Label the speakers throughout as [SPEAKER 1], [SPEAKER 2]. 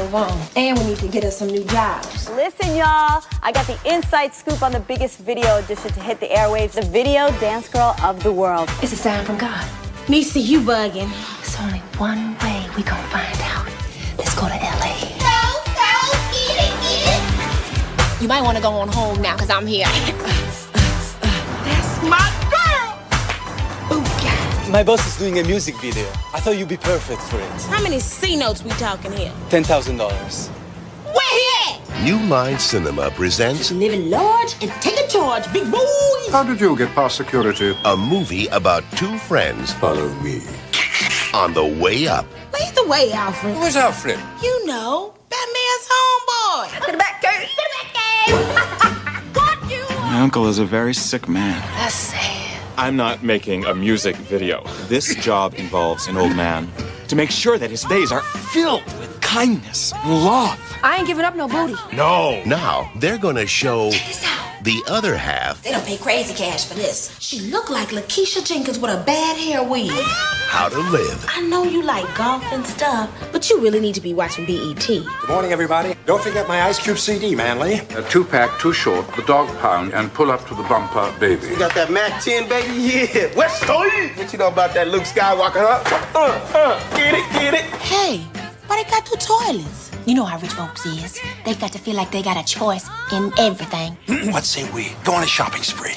[SPEAKER 1] move on. And we need to get us some new jobs.
[SPEAKER 2] Listen, y'all, I got the inside scoop on the biggest video edition to hit the airwaves, the video dance girl of the world.
[SPEAKER 1] It's a sign from God.
[SPEAKER 3] Me see you bugging.
[SPEAKER 1] There's only one way we gonna find out. Let's go to L.A.
[SPEAKER 3] You might want to go on home now, because I'm here.
[SPEAKER 1] That's my girl! Booyah!
[SPEAKER 4] My boss is doing a music video. I thought you'd be perfect for it.
[SPEAKER 3] How many C notes we talking here?
[SPEAKER 4] $10,000.
[SPEAKER 3] Where he at?
[SPEAKER 5] New Line Cinema presents
[SPEAKER 3] Living large and taking charge, big boy.
[SPEAKER 6] How did you get past security?
[SPEAKER 5] a movie about two friends
[SPEAKER 6] Follow me.
[SPEAKER 5] on the way up.
[SPEAKER 3] Lead the way, Alfred.
[SPEAKER 6] Who's Alfred?
[SPEAKER 3] You know, Batman's homeboy.
[SPEAKER 1] To the back, Kurt! To the back,
[SPEAKER 3] Got you.
[SPEAKER 7] My uncle is a very sick man.
[SPEAKER 1] That's sad.
[SPEAKER 7] I'm not making a music video. This job involves an old man to make sure that his days are filled with kindness and love.
[SPEAKER 1] I ain't giving up no booty.
[SPEAKER 7] No.
[SPEAKER 5] Now they're gonna show
[SPEAKER 3] This out.
[SPEAKER 5] the other half
[SPEAKER 3] They don't pay crazy cash for this. She look like Lakeisha Jenkins with a bad hair weave.
[SPEAKER 5] how to live.
[SPEAKER 3] I know you like golf and stuff, but you really need to be watching BET.
[SPEAKER 8] Good morning, everybody. Don't forget my Ice Cube CD, Manly.
[SPEAKER 6] A 2-pack, too short, the dog pound, and pull up to the bumper, baby.
[SPEAKER 9] You got that Mac 10, baby? Yeah. West Side. What you know about that Luke Skywalker, huh? Get it, get it.
[SPEAKER 3] Hey, why they got two toilets? You know how rich folks is. They got to feel like they got a choice in everything.
[SPEAKER 8] What say we go on a shopping spree?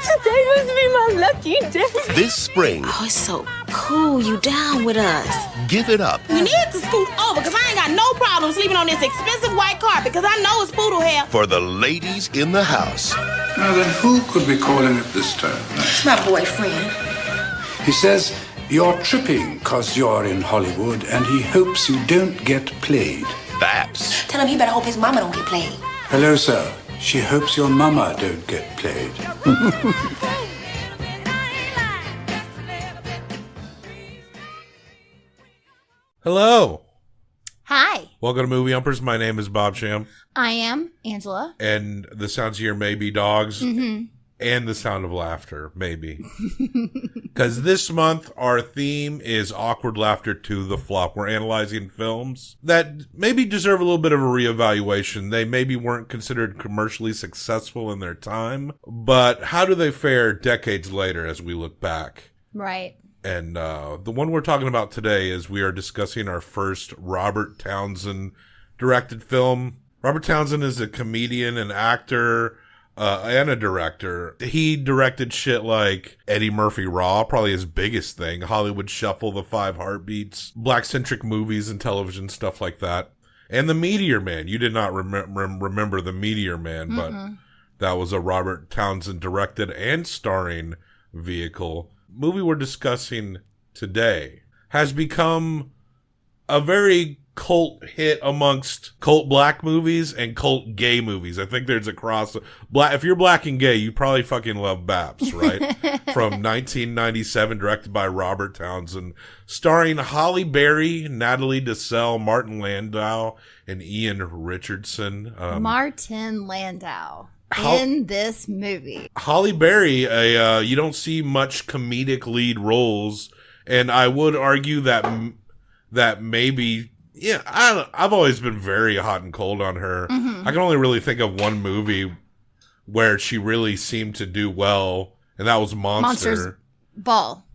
[SPEAKER 2] Today must be my lucky day.
[SPEAKER 5] This spring,
[SPEAKER 3] Oh, it's so cool you down with us.
[SPEAKER 5] give it up
[SPEAKER 3] You need to scoot over, because I ain't got no problem sleeping on this expensive white carpet, because I know it's poodle hair.
[SPEAKER 5] for the ladies in the house.
[SPEAKER 6] Now then, who could be calling it this time?
[SPEAKER 3] It's my boyfriend.
[SPEAKER 6] He says you're tripping because you're in Hollywood, and he hopes you don't get played.
[SPEAKER 5] B.A.P.S.
[SPEAKER 3] Tell him he better hope his mama don't get played.
[SPEAKER 6] Hello, sir. She hopes your mama don't get played.
[SPEAKER 10] Hello.
[SPEAKER 11] Hi,
[SPEAKER 10] Welcome to Movie Umpers. My name is Bob Sham,
[SPEAKER 11] I am Angela.
[SPEAKER 10] and the sounds here may be dogs and the sound of laughter, maybe. Because this month, our theme is awkward laughter to the flop. We're analyzing films that maybe deserve a little bit of a reevaluation. They maybe weren't considered commercially successful in their time, but how do they fare decades later as we look back?
[SPEAKER 11] Right.
[SPEAKER 10] And the one we're talking about today is we are discussing our first Robert Townsend directed film. Robert Townsend is a comedian, an actor, and a director. He directed shit like Eddie Murphy Raw, probably his biggest thing, Hollywood Shuffle, The Five Heartbeats, black-centric movies and television, stuff like that. And The Meteor Man. You did not remember The Meteor Man, but that was a Robert Townsend directed and starring vehicle. Movie we're discussing today has become a very cult hit amongst cult black movies and cult gay movies. I think there's a cross. If you're black and gay, you probably fucking love B.A.P.S, right? From 1997, directed by Robert Townsend, starring Halle Berry, Natalie Desselle, Martin Landau, and Ian Richardson.
[SPEAKER 11] Martin Landau in this movie.
[SPEAKER 10] Halle Berry, you don't see much comedic lead roles, and I would argue that maybe, yeah, I've always been very hot and cold on her. I can only really think of one movie where she really seemed to do well, and that was
[SPEAKER 11] Monsters Ball.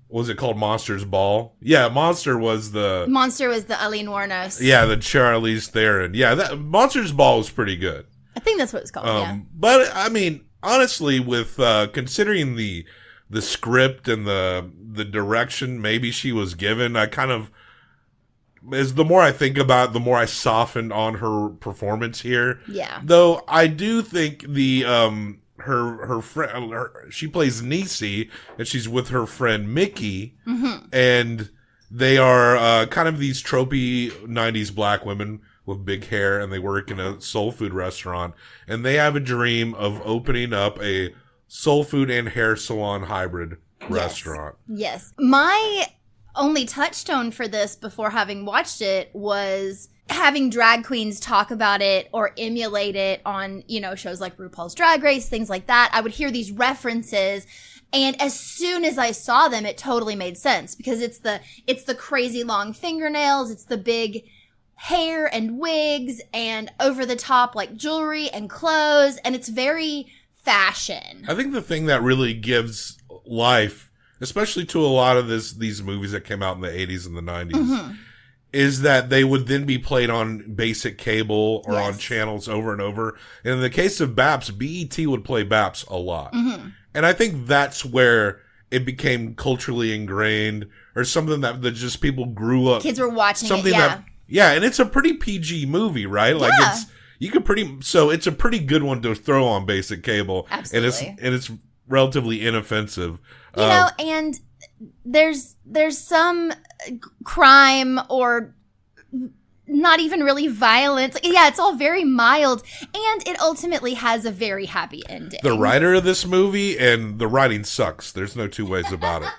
[SPEAKER 10] Was it called Monsters Ball? Yeah, Monster was the
[SPEAKER 11] Aileen Wuornos.
[SPEAKER 10] Yeah, the Charlize Theron. Yeah, that Monsters Ball was pretty good.
[SPEAKER 11] I think that's what it's called, yeah.
[SPEAKER 10] But, I mean, honestly, with considering the script and the direction maybe she was given, I kind of, as the more I think about it, the more I softened on her performance here.
[SPEAKER 11] Yeah.
[SPEAKER 10] Though I do think the her friend, she plays Niecy, and she's with her friend Mickey, and they are kind of these tropey 90s black women with big hair, and they work in a soul food restaurant, and they have a dream of opening up a soul food and hair salon hybrid restaurant.
[SPEAKER 11] Yes. My only touchstone for this before having watched it was having drag queens talk about it or emulate it on, shows like RuPaul's Drag Race, things like that. I would hear these references, and as soon as I saw them, it totally made sense, because it's the crazy long fingernails, it's the big hair and wigs and over the top like jewelry and clothes, and it's very fashion.
[SPEAKER 10] I think the thing that really gives life, especially to a lot of these movies that came out in the 80s and the 90s, is that they would then be played on basic cable or on channels over and over. And in the case of B.A.P.S, BET would play B.A.P.S a lot. And I think that's where it became culturally ingrained, or something that just people grew up.
[SPEAKER 11] Kids were watching
[SPEAKER 10] something
[SPEAKER 11] it, yeah.
[SPEAKER 10] Yeah, and it's a pretty PG movie, right? Like it's a pretty good one to throw on basic cable.
[SPEAKER 11] Absolutely.
[SPEAKER 10] And it's relatively inoffensive.
[SPEAKER 11] You know, and there's some crime or not even really violence. Yeah, it's all very mild, and it ultimately has a very happy ending.
[SPEAKER 10] The writer of this movie, and the writing sucks, there's no two ways about it,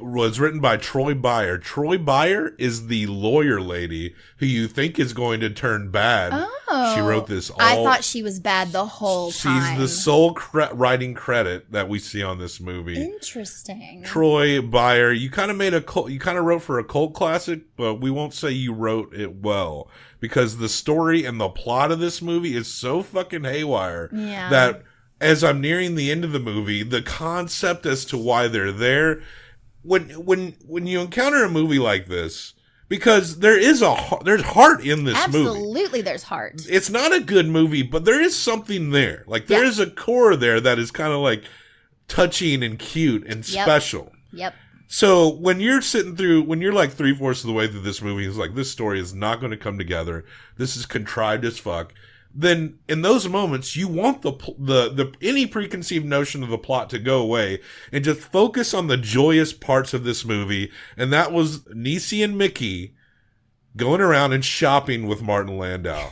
[SPEAKER 10] was written by Troy Byer. Troy Byer is the lawyer lady who you think is going to turn bad.
[SPEAKER 11] Oh,
[SPEAKER 10] she wrote this all.
[SPEAKER 11] I thought she was bad the whole time.
[SPEAKER 10] She's the sole writing credit that we see on this movie.
[SPEAKER 11] Interesting.
[SPEAKER 10] Troy Byer, you kind of wrote for a cult classic, but we won't say you wrote it well, because the story and the plot of this movie is so fucking haywire that as I'm nearing the end of the movie, the concept as to why they're there, when you encounter a movie like this, because there's heart in this movie.
[SPEAKER 11] Absolutely, there's heart.
[SPEAKER 10] It's not a good movie, but there is something there. Like, there is a core there that is kind of like touching and cute and special.
[SPEAKER 11] Yep.
[SPEAKER 10] So when you're when you're like 3/4 of the way through this movie, it's like, this story is not going to come together. This is contrived as fuck. Then in those moments, you want the any preconceived notion of the plot to go away and just focus on the joyous parts of this movie. And that was Niecy and Mickey going around and shopping with Martin Landau.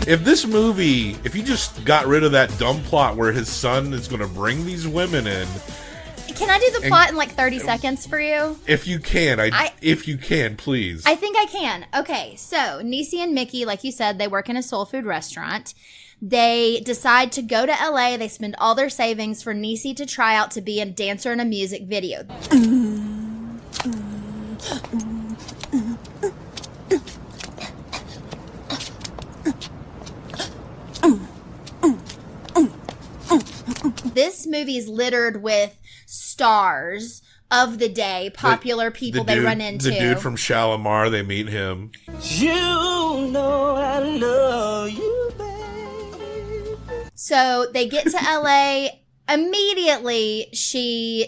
[SPEAKER 10] If you just got rid of that dumb plot where his son is going to bring these women in.
[SPEAKER 11] Can I do the plot in like 30 seconds for you?
[SPEAKER 10] If you can, if you can, please.
[SPEAKER 11] I think I can. Okay, so Niecy and Mickey, like you said, they work in a soul food restaurant. They decide to go to LA. They spend all their savings for Niecy to try out to be a dancer in a music video. This movie is littered with stars of the day, popular people they run into.
[SPEAKER 10] The dude from Shalimar, they meet him.
[SPEAKER 9] You know I love you, baby.
[SPEAKER 11] So they get to LA. Immediately,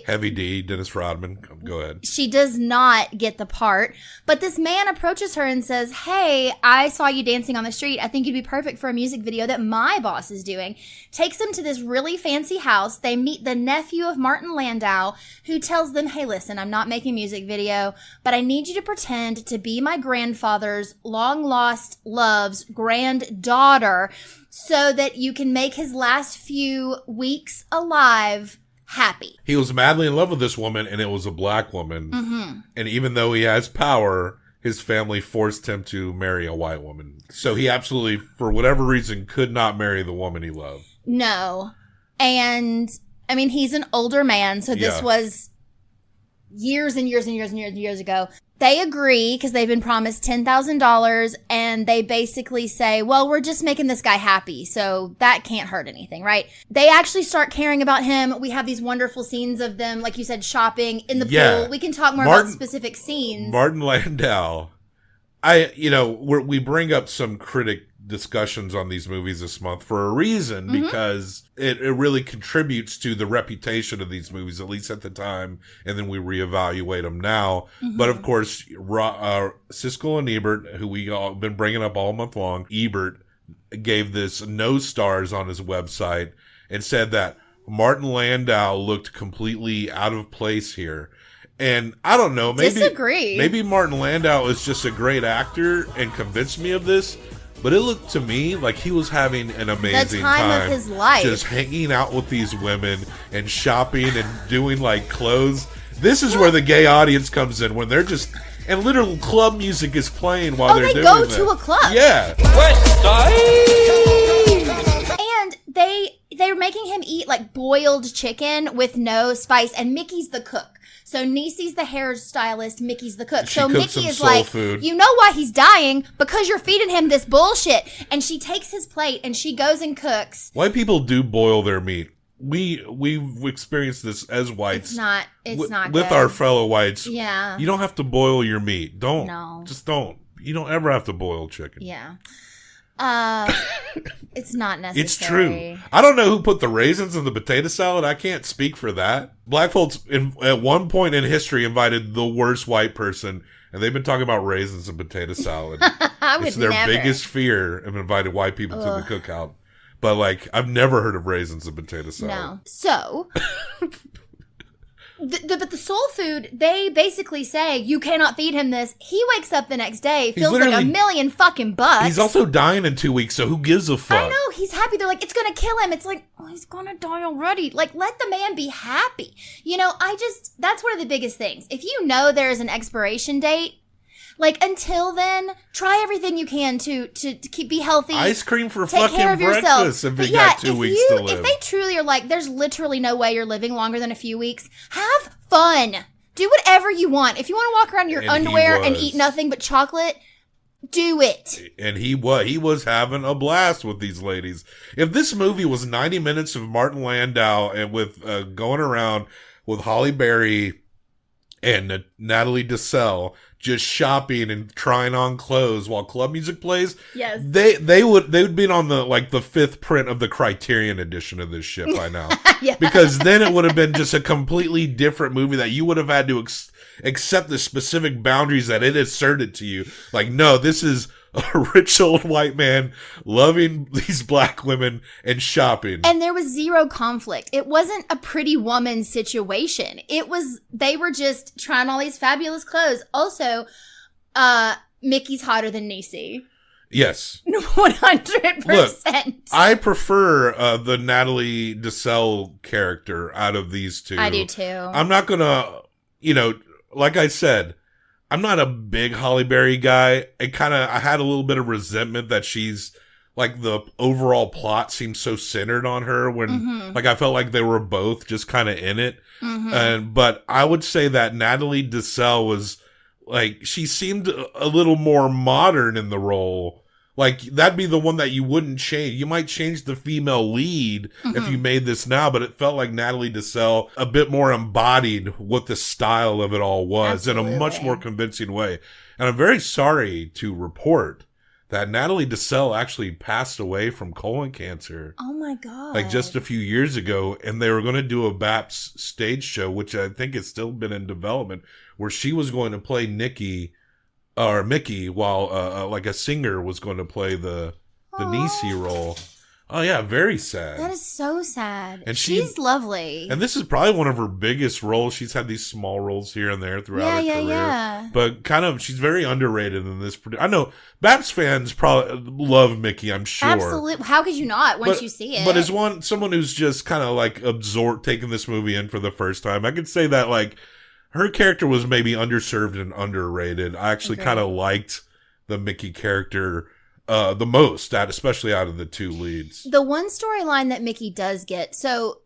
[SPEAKER 10] Heavy D, Dennis Rodman, go ahead.
[SPEAKER 11] She does not get the part, but this man approaches her and says, "Hey, I saw you dancing on the street. I think you'd be perfect for a music video that my boss is doing." Takes them to this really fancy house. They meet the nephew of Martin Landau, who tells them, "Hey, listen, I'm not making a music video, but I need you to pretend to be my grandfather's long-lost love's granddaughter, so that you can make his last few weeks alive happy."
[SPEAKER 10] He was madly in love with this woman, and it was a black woman. Mm-hmm. And even though he has power, his family forced him to marry a white woman. So he absolutely, for whatever reason, could not marry the woman he loved.
[SPEAKER 11] No. And, I mean, he's an older man, so this was years and years and years and years and years ago. They agree because they've been promised $10,000, and they basically say, well, we're just making this guy happy, so that can't hurt anything, right? They actually start caring about him. We have these wonderful scenes of them, like you said, shopping in the pool. We can talk more about specific scenes.
[SPEAKER 10] Martin Landau. We bring up some critic discussions on these movies this month for a reason, because it really contributes to the reputation of these movies, at least at the time, and then we reevaluate them now. But of course, Siskel and Ebert, who we all been bringing up all month long, Ebert gave this no stars on his website and said that Martin Landau looked completely out of place here. And I don't know, maybe Martin Landau is just a great actor and convinced me of this. But it looked to me like he was having an amazing time
[SPEAKER 11] of his life,
[SPEAKER 10] just hanging out with these women and shopping and doing like clothes. This is where the gay audience comes in, when they're just and literal club music is playing while they're doing
[SPEAKER 11] that. Oh, they
[SPEAKER 10] that.
[SPEAKER 11] go to a club.
[SPEAKER 10] Yeah.
[SPEAKER 11] And they're making him eat like boiled chicken with no spice, and Mickey's the cook. So Niecy's the hairstylist, Mickey's the cook.
[SPEAKER 10] She
[SPEAKER 11] so
[SPEAKER 10] cooks
[SPEAKER 11] Mickey
[SPEAKER 10] him
[SPEAKER 11] is
[SPEAKER 10] soul
[SPEAKER 11] like,
[SPEAKER 10] food.
[SPEAKER 11] you know why he's dying? Because you're feeding him this bullshit. And she takes his plate and she goes and cooks.
[SPEAKER 10] White people do boil their meat. We've experienced this as whites.
[SPEAKER 11] It's not
[SPEAKER 10] with
[SPEAKER 11] good.
[SPEAKER 10] our fellow whites.
[SPEAKER 11] Yeah.
[SPEAKER 10] You don't have to boil your meat. Don't.
[SPEAKER 11] No.
[SPEAKER 10] Just don't. You don't ever have to boil chicken.
[SPEAKER 11] Yeah. It's not necessary.
[SPEAKER 10] It's true. I don't know who put the raisins in the potato salad. I can't speak for that. Black folks at one point in history invited the worst white person, and they've been talking about raisins and potato salad. It's their biggest fear of inviting white people to the cookout. But like, I've never heard of raisins and potato salad.
[SPEAKER 11] No. So, but the soul food, they basically say, you cannot feed him this. He wakes up the next day, feels like $1 million fucking bucks.
[SPEAKER 10] He's also dying in 2 weeks, so who gives a fuck?
[SPEAKER 11] I know, he's happy. They're like, it's gonna kill him. It's like, oh, he's gonna die already. Like, let the man be happy. You know, that's one of the biggest things. If you know there is an expiration date, like, until then, try everything you can to be healthy.
[SPEAKER 10] Ice cream for
[SPEAKER 11] take
[SPEAKER 10] fucking
[SPEAKER 11] care of
[SPEAKER 10] breakfast
[SPEAKER 11] yourself.
[SPEAKER 10] if you got 2 weeks to live.
[SPEAKER 11] If they truly are like, there's literally no way you're living longer than a few weeks, have fun. Do whatever you want. If you want to walk around in your underwear and eat nothing but chocolate, do it.
[SPEAKER 10] And he was having a blast with these ladies. If this movie was 90 minutes of Martin Landau and with going around with Halle Berry and Natalie Desselle just shopping and trying on clothes while club music plays,
[SPEAKER 11] yes,
[SPEAKER 10] they would be on the fifth print of the Criterion edition of this shit by now.
[SPEAKER 11] Yeah.
[SPEAKER 10] Because then it would have been just a completely different movie that you would have had to accept the specific boundaries that it asserted to you. Like, no, this is a rich old white man loving these black women and shopping.
[SPEAKER 11] And there was zero conflict. It wasn't a pretty woman situation. They were just trying all these fabulous clothes. Also, Mickey's hotter than Niecy.
[SPEAKER 10] Yes.
[SPEAKER 11] 100%.
[SPEAKER 10] Look, I prefer the Natalie Desselle character out of these two.
[SPEAKER 11] I do too.
[SPEAKER 10] I'm not gonna, like I said, I'm not a big Halle Berry guy. I had a little bit of resentment that she's like the overall plot seems so centered on her when like I felt like they were both just kind of in it. But I would say that Natalie Desselle was like, she seemed a little more modern in the role. Like, that'd be the one that you wouldn't change. You might change the female lead if you made this now, but it felt like Natalie Desselle a bit more embodied what the style of it all was. Absolutely. In a much more convincing way. And I'm very sorry to report that Natalie Desselle actually passed away from colon cancer.
[SPEAKER 11] Oh my God.
[SPEAKER 10] Like just a few years ago, and they were going to do a B.A.P.S stage show, which I think has still been in development, where she was going to play Mickey, while like a singer was going to play the Niecy role. Oh yeah, very sad.
[SPEAKER 11] That is so sad.
[SPEAKER 10] And
[SPEAKER 11] she's lovely.
[SPEAKER 10] And this is probably one of her biggest roles. She's had these small roles here and there throughout her career. Yeah. But she's very underrated in this. I know B.A.P.S fans probably love Mickey, I'm sure.
[SPEAKER 11] Absolutely. How could you not once you see it?
[SPEAKER 10] But as someone who's just kind of like absorbed, taking this movie in for the first time, I could say that like her character was maybe underserved and underrated. I actually kind of liked the Mickey character the most, especially out of the two leads.
[SPEAKER 11] The one storyline that Mickey does get, so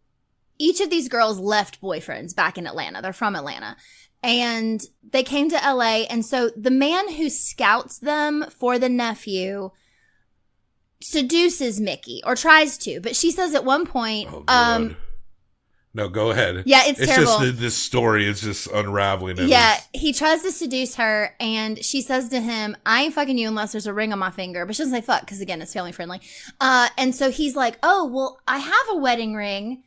[SPEAKER 11] each of these girls left boyfriends back in Atlanta. They're from Atlanta. And they came to LA. And so the man who scouts them for the nephew seduces Mickey, or tries to. But she says at one point,
[SPEAKER 10] no, go ahead.
[SPEAKER 11] Yeah, it's terrible.
[SPEAKER 10] Just this story is just unraveling.
[SPEAKER 11] He tries to seduce her, and she says to him, I ain't fucking you unless there's a ring on my finger. But she doesn't say fuck, because again, it's family friendly. And so he's like, oh, well, I have a wedding ring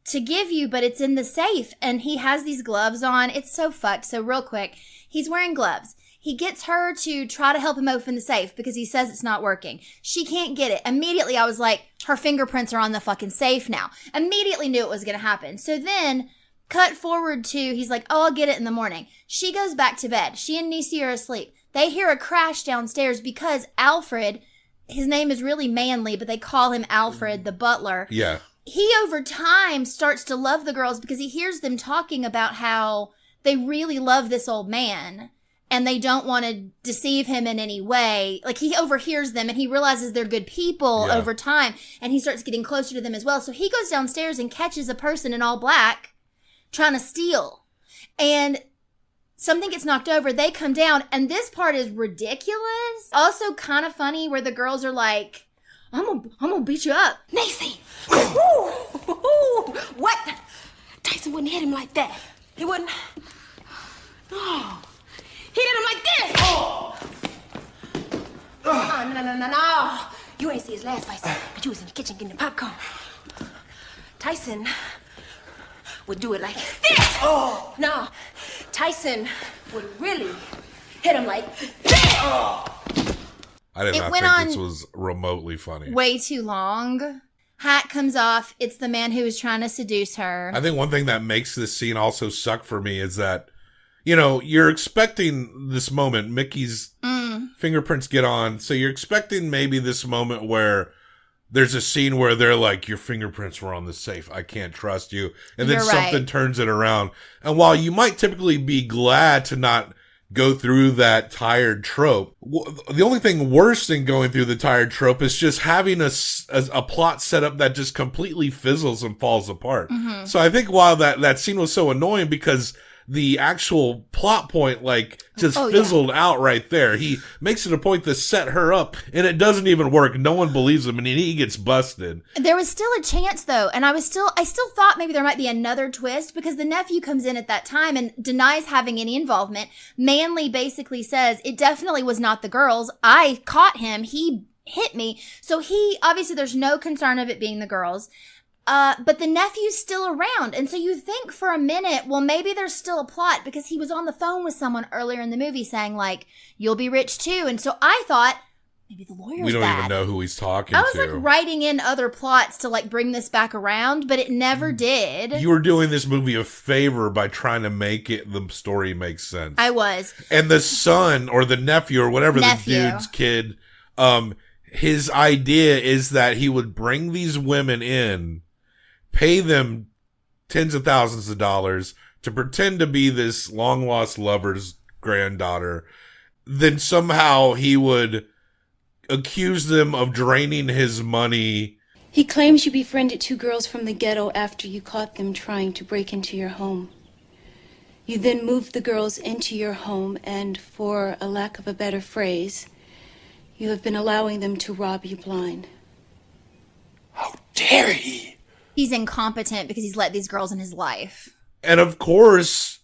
[SPEAKER 11] to give you, but it's in the safe. And he has these gloves on. It's so fucked. So real quick, he's wearing gloves. He gets her to try to help him open the safe because he says it's not working. She can't get it. Immediately, I was like, her fingerprints are on the fucking safe now. Immediately knew it was going to happen. So then, cut forward to, he's like, oh, I'll get it in the morning. She goes back to bed. She and Niecy are asleep. They hear a crash downstairs because Alfred, his name is really Manly, but they call him Alfred, the butler.
[SPEAKER 10] Yeah.
[SPEAKER 11] He, over time, starts to love the girls because he hears them talking about how they really love this old man. and they don't want to deceive him in any way. Like, he overhears them and he realizes they're good people over time, and he starts getting closer to them as well. So he goes downstairs and catches a person in all black trying to steal. And something gets knocked over. They come down, and this part is ridiculous. Also kind of funny where the girls are like, I'm gonna beat you up.
[SPEAKER 3] Nancy! What? Tyson wouldn't hit him like that. He wouldn't. No. He hit him like this. Oh. No. You ain't see his last fight, sir, but you was in the kitchen getting the popcorn. Tyson would do it like this. Oh. No. Tyson would really hit him like this. Oh.
[SPEAKER 10] I did not think this was remotely funny.
[SPEAKER 11] Way too long. Hat comes off. It's the man who is trying to seduce her.
[SPEAKER 10] I think one thing that makes this scene also suck for me is that, you know, you're expecting this moment. Mickey's fingerprints get on. So you're expecting maybe this moment where there's a scene where they're like, your fingerprints were on the safe. I can't trust you. And then something turns it around. And while you might typically be glad to not go through that tired trope, the only thing worse than going through the tired trope is just having a plot set up that just completely fizzles and falls apart. Mm-hmm. So I think while that scene was so annoying because the actual plot point just fizzled out right there. He makes it a point to set her up, and it doesn't even work. No one believes him, and he gets busted.
[SPEAKER 11] There was still a chance, though, and I still thought maybe there might be another twist, because the nephew comes in at that time and denies having any involvement. Manly basically says, it definitely was not the girls. I caught him. He hit me. So obviously there's no concern of it being the girls. But the nephew's still around. And so you think for a minute, well, maybe there's still a plot, because he was on the phone with someone earlier in the movie saying, like, you'll be rich too. And so I thought, maybe the lawyer's bad.
[SPEAKER 10] We don't even know who he's talking to.
[SPEAKER 11] I was writing in other plots to bring this back around, but it never did.
[SPEAKER 10] You were doing this movie a favor by trying to make the story make sense.
[SPEAKER 11] I was.
[SPEAKER 10] And the son or the nephew or whatever the dude's kid, his idea is that he would bring these women in, pay them tens of thousands of dollars to pretend to be this long-lost lover's granddaughter. Then somehow he would accuse them of draining his money.
[SPEAKER 12] He claims you befriended 2 girls from the ghetto after you caught them trying to break into your home. You then moved the girls into your home, and for a lack of a better phrase, you have been allowing them to rob you blind.
[SPEAKER 8] How dare he?
[SPEAKER 11] He's incompetent because he's let these girls in his life.
[SPEAKER 10] And of course,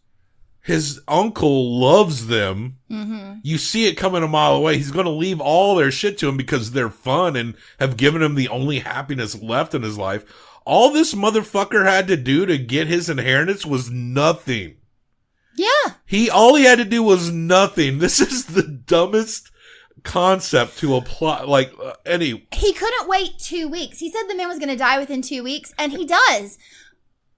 [SPEAKER 10] his uncle loves them.
[SPEAKER 11] Mm-hmm.
[SPEAKER 10] You see it coming a mile away. He's going to leave all their shit to him because they're fun and have given him the only happiness left in his life. All this motherfucker had to do to get his inheritance was nothing.
[SPEAKER 11] Yeah.
[SPEAKER 10] All he had to do was nothing. This is the dumbest concept to apply. He
[SPEAKER 11] couldn't wait 2 weeks. He said the man was going to die within 2 weeks, and he does.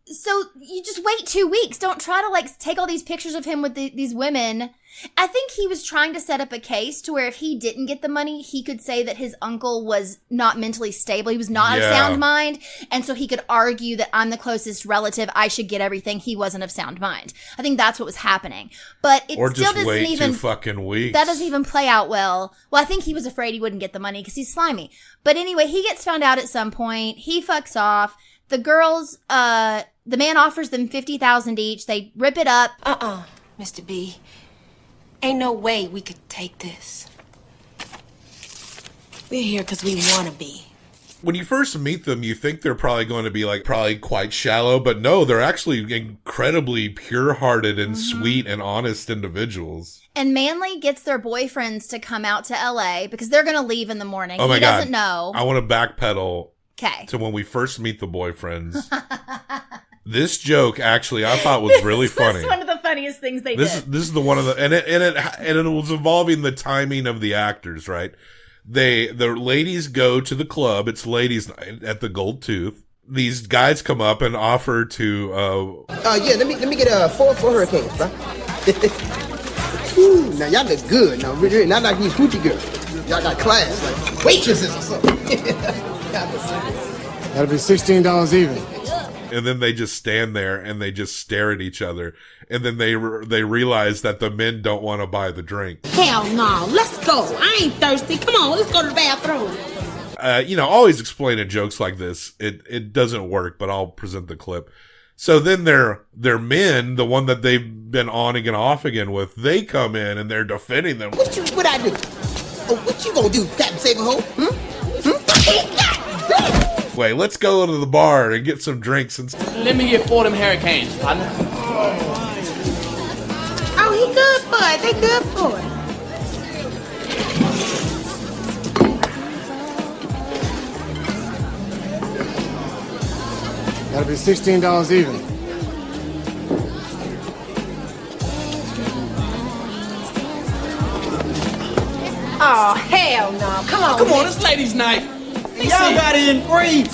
[SPEAKER 11] So you just wait 2 weeks. Don't try to take all these pictures of him with these women. I think he was trying to set up a case to where if he didn't get the money, he could say that his uncle was not mentally stable. He was not of sound mind. And so he could argue that I'm the closest relative. I should get everything. He wasn't of sound mind. I think that's what was happening. But it still doesn't even
[SPEAKER 10] 2 fucking weeks.
[SPEAKER 11] That doesn't even play out well. Well, I think he was afraid he wouldn't get the money because he's slimy. But anyway, he gets found out at some point. He fucks off. The girls, the man offers them $50,000 each. They rip it up.
[SPEAKER 3] Mr. B. Ain't no way we could take this. We're here because we want to be.
[SPEAKER 10] When you first meet them, you think they're probably going to be probably quite shallow, but no, they're actually incredibly pure-hearted and sweet and honest individuals.
[SPEAKER 11] And Manly gets their boyfriends to come out to LA because they're going to leave in the morning.
[SPEAKER 10] Oh my God.
[SPEAKER 11] He doesn't know.
[SPEAKER 10] I want to backpedal
[SPEAKER 11] Okay.
[SPEAKER 10] to when we first meet the boyfriends. This joke actually I thought was really funny.
[SPEAKER 11] This is one of the funniest things they
[SPEAKER 10] did. This is the one of the and it was involving the timing of the actors, right? The ladies go to the club. It's ladies' night at the Gold Tooth. These guys come up and offer to
[SPEAKER 13] let me get 4 hurricanes, bro. Ooh, now y'all look good. Now really, not like these hoochie girls. Y'all got class, like waitresses or something.
[SPEAKER 14] That'll be $16 even.
[SPEAKER 10] And then they just stand there and they just stare at each other. And then they realize that the men don't want to buy the drink.
[SPEAKER 3] Hell no. Let's go. I ain't thirsty. Come on, let's go to the bathroom.
[SPEAKER 10] Always explaining jokes like this, it doesn't work, but I'll present the clip. So then their men, the one that they've been on again, off again with, they come in and they're defending them.
[SPEAKER 13] What I do? Oh, what you gonna do, Captain Saberhole?
[SPEAKER 10] Wait, let's go to the bar and get some drinks. And
[SPEAKER 14] let me get 4 of them hurricanes, partner.
[SPEAKER 3] Oh, he good for it. They good for it.
[SPEAKER 15] That'll be $16 even.
[SPEAKER 3] Oh, hell no. Come on.
[SPEAKER 14] Come on, it's ladies' night.
[SPEAKER 8] Y'all got it in free.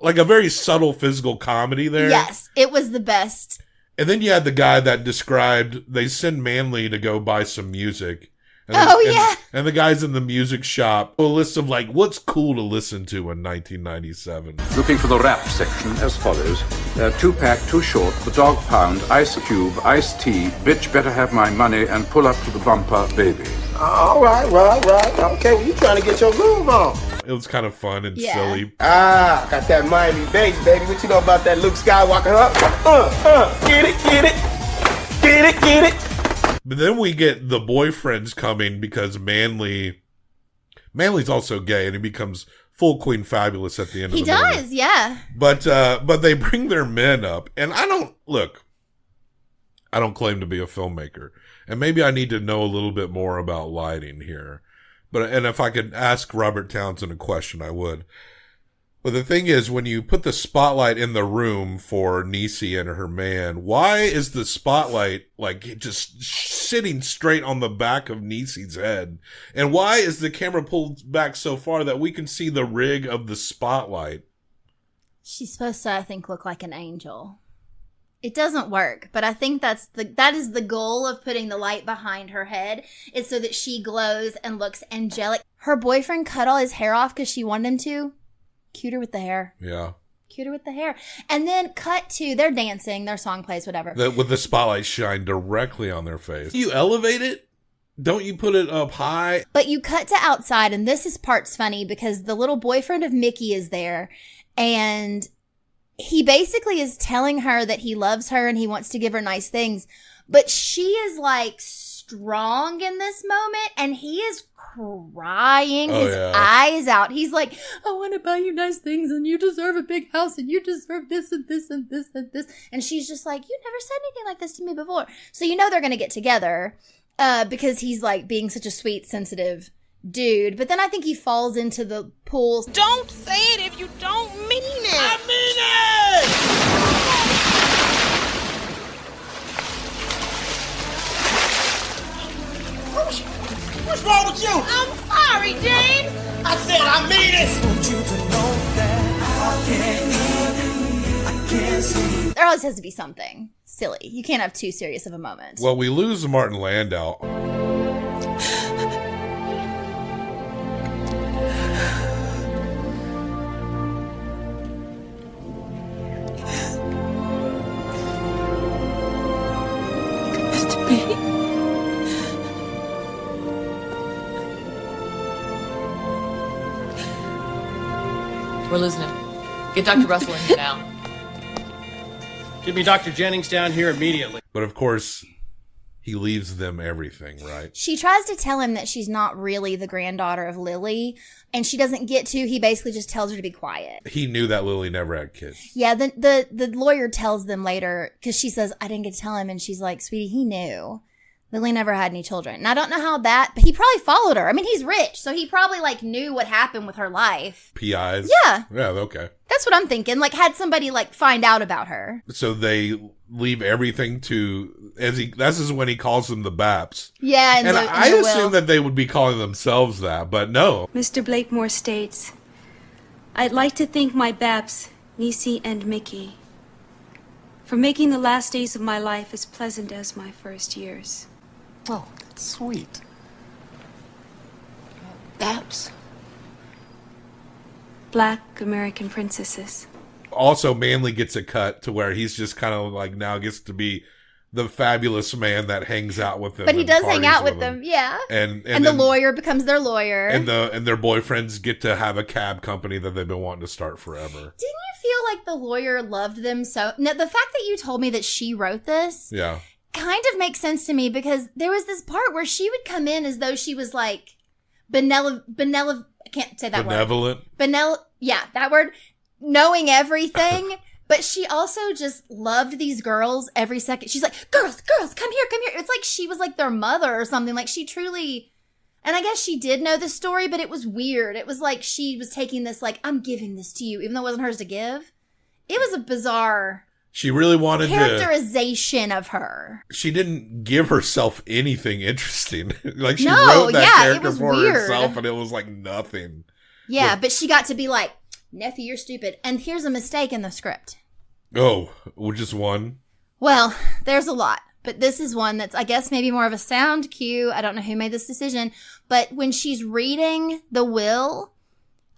[SPEAKER 10] like a very subtle physical comedy there.
[SPEAKER 11] Yes, it was the best.
[SPEAKER 10] And then you had the guy that described, they send Manly to go buy some music. And
[SPEAKER 11] yeah.
[SPEAKER 10] And the guys in the music shop, a list of like, what's cool to listen to in 1997.
[SPEAKER 6] Looking for the rap section as follows. 2-pack, Too Short, The Dog Pound, Ice Cube, Ice Tea, Bitch Better Have My Money, and Pull Up to the Bumper, Baby.
[SPEAKER 9] All right. Okay, well, you trying to get your groove on.
[SPEAKER 10] It was kind of fun and silly.
[SPEAKER 9] Ah, got that Miami bass, baby. What you know about that Luke Skywalker, huh? Get it.
[SPEAKER 10] But then we get the boyfriends coming because Manly's also gay and he becomes full Queen Fabulous at the end of the movie.
[SPEAKER 11] He does, yeah.
[SPEAKER 10] But they bring their men up, and I don't claim to be a filmmaker, and maybe I need to know a little bit more about lighting here. And if I could ask Robert Townsend a question, I would. But the thing is, when you put the spotlight in the room for Niecy and her man, why is the spotlight like just sitting straight on the back of Niecy's head? And why is the camera pulled back so far that we can see the rig of the spotlight?
[SPEAKER 11] She's supposed to, I think, look like an angel. It doesn't work, but I think that is the goal of putting the light behind her head, is so that she glows and looks angelic. Her boyfriend cut all his hair off because she wanted him to. Cuter with the hair.
[SPEAKER 10] Yeah.
[SPEAKER 11] Cuter with the hair. And then cut to, they're dancing, their song plays, whatever.
[SPEAKER 10] With the spotlight shine directly on their face. You elevate it? Don't you put it up high?
[SPEAKER 11] But you cut to outside, and this part's funny because the little boyfriend of Mickey is there, and he basically is telling her that he loves her and he wants to give her nice things. But she is like strong in this moment, and he is crying his eyes out. He's like, I want to buy you nice things, and you deserve a big house, and you deserve this and this and this and this. And she's just like, you never said anything like this to me before. So you know they're going to get together because he's like being such a sweet, sensitive dude. But then I think he falls into the pool.
[SPEAKER 3] Don't say it if you don't mean it.
[SPEAKER 9] I mean it! What's wrong with you?
[SPEAKER 3] I'm sorry, James.
[SPEAKER 9] I said I mean it.
[SPEAKER 11] There always has to be something silly. You can't have too serious of a moment.
[SPEAKER 10] Well, we lose Martin Landau.
[SPEAKER 3] Mr. B.
[SPEAKER 16] We're losing him. Get Dr. Russell in here now.
[SPEAKER 8] Get me Dr. Jennings down here immediately.
[SPEAKER 10] But of course, he leaves them everything, right?
[SPEAKER 11] She tries to tell him that she's not really the granddaughter of Lily, and she doesn't get to. He basically just tells her to be quiet.
[SPEAKER 10] He knew that Lily never had kids.
[SPEAKER 11] Yeah, the lawyer tells them later, because she says, I didn't get to tell him, and she's like, sweetie, he knew. Lily never had any children. And I don't know how but he probably followed her. I mean, he's rich, so he probably like knew what happened with her life.
[SPEAKER 10] PIs?
[SPEAKER 11] Yeah.
[SPEAKER 10] Yeah, okay.
[SPEAKER 11] That's what I'm thinking. Like, had somebody like find out about her.
[SPEAKER 10] So they leave everything to, this is when he calls them the B.A.P.S.
[SPEAKER 11] Yeah,
[SPEAKER 10] and I assume that they would be calling themselves that, but no.
[SPEAKER 12] Mr. Blakemore states, I'd like to thank my B.A.P.S, Niecy and Mickey, for making the last days of my life as pleasant as my first years.
[SPEAKER 8] Oh, that's sweet.
[SPEAKER 3] B.A.P.S.
[SPEAKER 12] Black American princesses.
[SPEAKER 10] also Manley gets a cut to where he's just kind of like now gets to be the fabulous man that hangs out with them.
[SPEAKER 11] But he does hang out with them, yeah.
[SPEAKER 10] And
[SPEAKER 11] the lawyer becomes their lawyer.
[SPEAKER 10] And their boyfriends get to have a cab company that they've been wanting to start forever.
[SPEAKER 11] Didn't you feel like the lawyer loved them so? Now, the fact that you told me that she wrote this,
[SPEAKER 10] yeah,
[SPEAKER 11] kind of makes sense to me because there was this part where she would come in as though she was like benevolent. I can't say that word. Yeah, that word. Knowing everything. But she also just loved these girls every second. She's like, girls, come here. It's like she was like their mother or something. Like she truly, and I guess she did know the story, but it was weird. It was like she was taking this like, I'm giving this to you, even though it wasn't hers to give. It was a bizarre
[SPEAKER 10] She really wanted
[SPEAKER 11] characterization of her.
[SPEAKER 10] She didn't give herself anything interesting. Like she wrote that character for herself and it was like nothing.
[SPEAKER 11] Yeah, but she got to be like, nephew, you're stupid. And here's a mistake in the script.
[SPEAKER 10] Oh, just one?
[SPEAKER 11] Well, there's a lot. But this is one that's, I guess, maybe more of a sound cue. I don't know who made this decision. But when she's reading the will,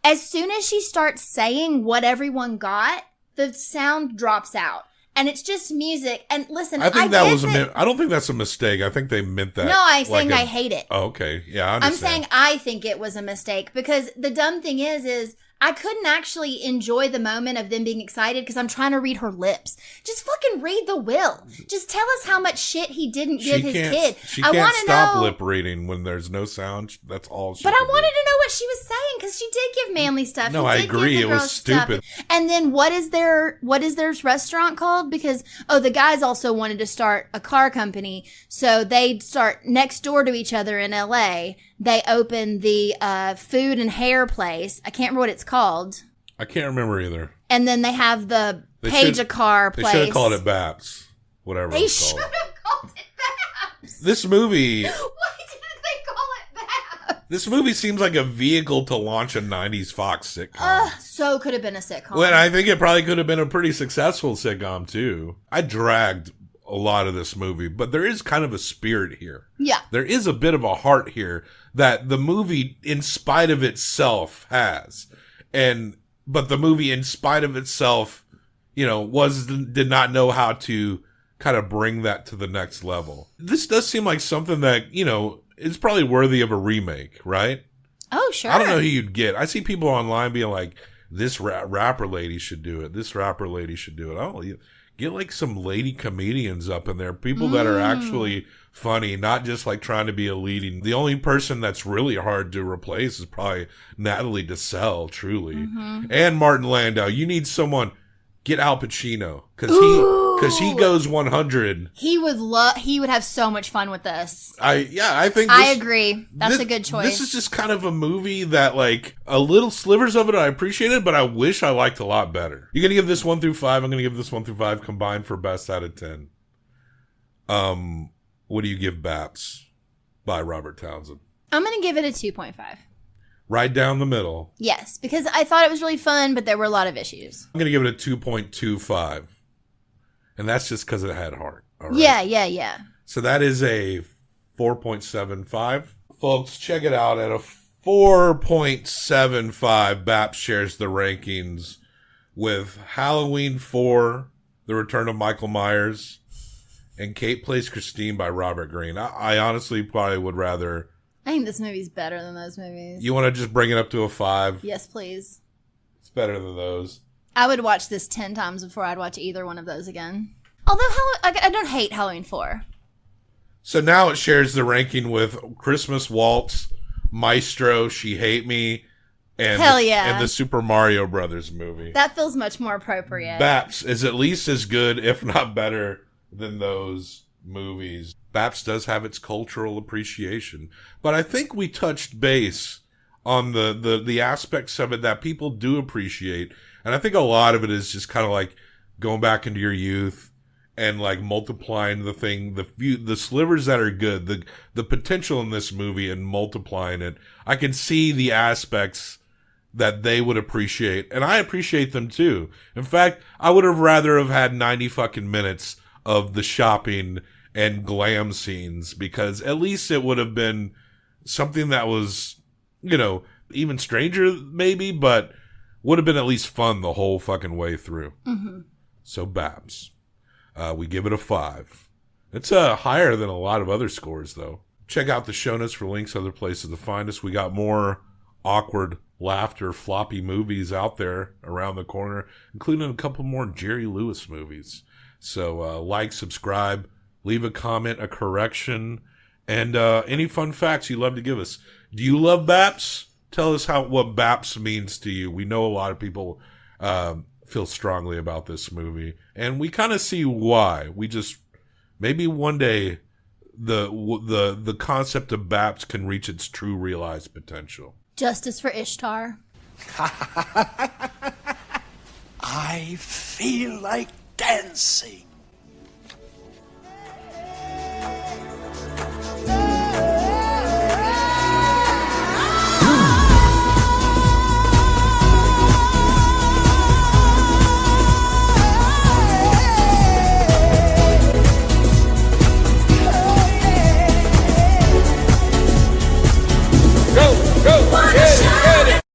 [SPEAKER 11] as soon as she starts saying what everyone got, the sound drops out. And it's just music. And listen,
[SPEAKER 10] I think I don't think that's a mistake. I think they meant that.
[SPEAKER 11] No, I'm saying I hate it.
[SPEAKER 10] Oh, okay. Yeah, I understand.
[SPEAKER 11] I'm saying I think it was a mistake because the dumb thing is I couldn't actually enjoy the moment of them being excited because I'm trying to read her lips. Just fucking read the will. Just tell us how much shit he didn't give his kid.
[SPEAKER 10] She can't stop lip reading when there's no sound. That's all she
[SPEAKER 11] But I wanted to know what she was saying because she did give Manly stuff.
[SPEAKER 10] No, I agree. It was stupid.
[SPEAKER 11] And then what is their restaurant called? Because, the guys also wanted to start a car company. So they'd start next door to each other in LA. They opened the food and hair place. I can't remember what it's called.
[SPEAKER 10] I can't remember either.
[SPEAKER 11] And then they have the Page-A-Car place.
[SPEAKER 10] They should have called it B.A.P.S. Whatever
[SPEAKER 11] they
[SPEAKER 10] it's called.
[SPEAKER 11] They should have called it B.A.P.S.
[SPEAKER 10] This movie...
[SPEAKER 11] Why didn't they call it B.A.P.S?
[SPEAKER 10] This movie seems like a vehicle to launch a 90s Fox sitcom.
[SPEAKER 11] So could have been a sitcom.
[SPEAKER 10] Well, I think it probably could have been a pretty successful sitcom, too. I dragged a lot of this movie, but there is kind of a spirit here.
[SPEAKER 11] Yeah.
[SPEAKER 10] There is a bit of a heart here that the movie, in spite of itself, has. But the movie, in spite of itself, did not know how to kind of bring that to the next level. This does seem like something that, is probably worthy of a remake, right?
[SPEAKER 11] Oh, sure.
[SPEAKER 10] I don't know who you'd get. I see people online being like, this rapper lady should do it. This rapper lady should do it. I don't know. Get like some lady comedians up in there. People that are actually funny, not just like trying to be a leading. The only person that's really hard to replace is probably Natalie Desselle, truly. Mm-hmm. And Martin Landau. You need someone, get Al Pacino. Because he goes 100.
[SPEAKER 11] He would have so much fun with this.
[SPEAKER 10] I think
[SPEAKER 11] I agree. That's a good choice.
[SPEAKER 10] This is just kind of a movie that like a little slivers of it I appreciated, but I wish I liked a lot better. You're going to give this 1 through 5. I'm going to give this 1 through 5 combined for best out of 10. What do you give B.A.P.S. by Robert Townsend?
[SPEAKER 11] I'm going to give it a 2.5.
[SPEAKER 10] Right down the middle.
[SPEAKER 11] Yes, because I thought it was really fun, but there were a lot of issues.
[SPEAKER 10] I'm going to give it a 2.25. And that's just because it had heart. All right?
[SPEAKER 11] Yeah.
[SPEAKER 10] So that is a 4.75. Folks, check it out. At a 4.75, B.A.P.S. shares the rankings with Halloween 4, The Return of Michael Myers, and Kate Plays Christine by Robert Greene. I honestly probably would rather...
[SPEAKER 11] I think this movie's better than those movies.
[SPEAKER 10] You want to just bring it up to a 5?
[SPEAKER 11] Yes, please.
[SPEAKER 10] It's better than those.
[SPEAKER 11] I would watch this 10 times before I'd watch either one of those again. Although I don't hate Halloween 4.
[SPEAKER 10] So now it shares the ranking with Christmas Waltz, Maestro, She Hate Me, and and the Super Mario Brothers movie.
[SPEAKER 11] That feels much more appropriate.
[SPEAKER 10] B.A.P.S. is at least as good, if not better, than those movies. B.A.P.S. does have its cultural appreciation. But I think we touched base on the aspects of it that people do appreciate. And I think a lot of it is just kind of like going back into your youth and like multiplying the slivers that are good, the potential in this movie and multiplying it. I can see the aspects that they would appreciate, and I appreciate them too. In fact, I would have rather have had 90 fucking minutes of the shopping and glam scenes, because at least it would have been something that was, even stranger maybe, but would have been at least fun the whole fucking way through.
[SPEAKER 11] Mm-hmm.
[SPEAKER 10] So B.A.P.S. We give it a 5. It's higher than a lot of other scores, though. Check out the show notes for links to other places to find us. We got more awkward laughter floppy movies out there around the corner, including a couple more Jerry Lewis movies. So like, subscribe, leave a comment, a correction, and any fun facts you'd love to give us. Do you love B.A.P.S? Tell us what B.A.P.S means to you. We know a lot of people feel strongly about this movie, and we kind of see why. We just, maybe one day the concept of B.A.P.S can reach its true realized potential.
[SPEAKER 11] Justice for Ishtar.
[SPEAKER 8] I feel like dancing.